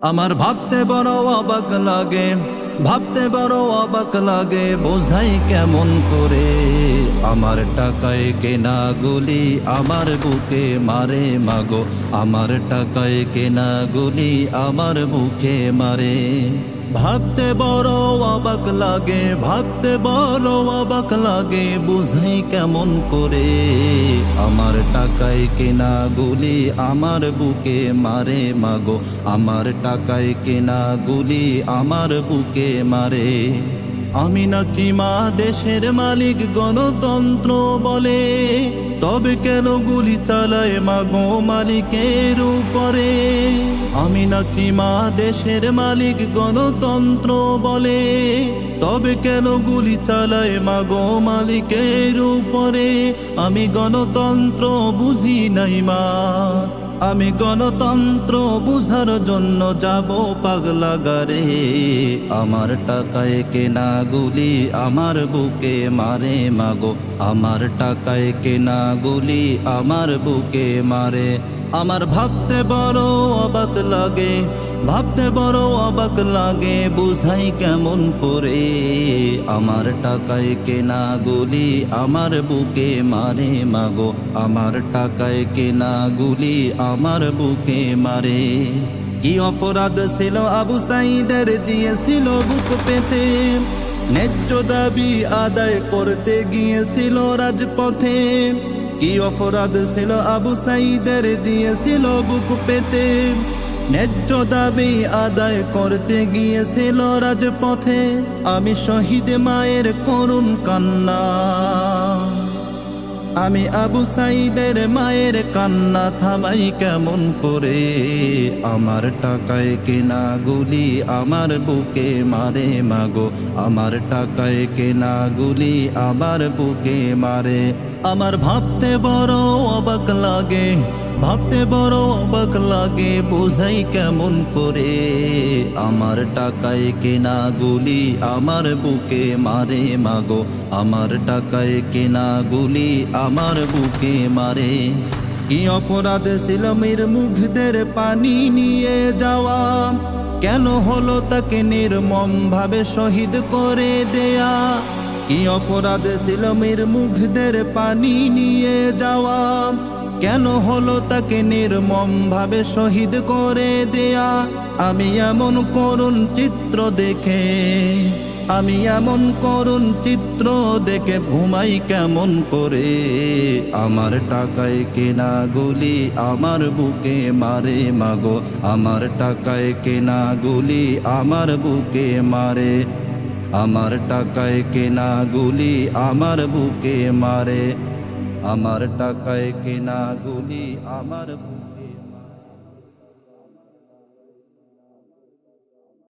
আমার ভাবতে বড় অবাক লাগে, ভাবতে বড় অবাক লাগে, বোঝাই কেমন করে। আমার টাকায় কেনা গুলি আমার বুকে মারে মাগো, আমার টাকায় কেনা গুলি আমার বুকে মারে। ভাবতে বড় অবাক লাগে, ভাবতে বড় অবাক লাগে, বুঝাই কেমন করে। আমার টাকায় কেনা গুলি আমার বুকে মারে মাগো, আমার টাকায় কেনা গুলি আমার বুকে মারে। আমি নাকি মা দেশের মালিক গণতন্ত্র বলে, তবে কেন গুলি চালায় মাগো মালিকের উপরে। আমি নাকি মা দেশের মালিক গণতন্ত্র বলে, তবে কেন গুলি চালায় মাগো মালিকের উপরে। আমি গণতন্ত্র বুঝি নাই মা, আমি গণতন্ত্র বুঝার জন্য যাব পাগলাগারে। আমার টাকায় কেনা গুলি আমার বুকে মারে মাগো, আমার টাকায় কেনা গুলি আমার বুকে মারে। আমার ভাবতে বড় অবাক লাগে, ভাবতে বড় অবাক লাগে, বুঝাই কেমন করে। আমার টাকায় কেনা গুলি আমার বুকে মারে মাগো, আমার টাকায় কেনা গুলি আমার বুকে মারে। কি অপরাধ ছিল আবু সাঈদের, দিয়েছিল বুক পেতে, ন্যায্য দাবি আদায় করতে গিয়েছিল রাজপথে। কি অপরাধ ছিল আবু সাঈদের, দিয়েছিল বুক পেতে, ন্যায্য দাবি আদায় করতে গিয়েছিল রাজপথে। আমি শহীদ মায়ের করুণ কান্না, আমি আবু সাঈদের মায়ের কান্না থামাই কেমন করে। আমার টাকায় কেনা গুলি আমার বুকে মারে মাগো, আমার টাকায় কেনা গুলি আমার বুকে মারে। আমার ভাবতে বড় অবাক লাগে, ভাবতে বড় অবাক লাগে, বোঝাই কেমন করে। আমার টাকায় কেনা গুলি আমার বুকে মারে মাগো, আমার টাকায় কেনা গুলি আমার বুকে মারে। কি অপরাধ ছিল মীর মুগ্ধের পানি নিয়ে যাওয়া, কেন হলো তাকে নির্মম ভাবে শহীদ করে দেয়া। কি অপরাধ ছিল মীর মুগ্ধের পানি নিয়ে যাওয়া, কেন হলো তাকে নির্মম ভাবে শহীদ করে দেয়া। আমি এমন করুণ চিত্র দেখে, আমি এমন করুণ চিত্র দেখে ঘুমাই কেমন করে। আমার টাকায় কেনা গুলি আমার বুকে মারে মাগো, আমার টাকায় কেনা গুলি আমার বুকে মারে। আমার টাকায় কেনা গুলি আমার বুকে মারে, আমার টাকায় কেনা গুলি আমার বুকে মারে।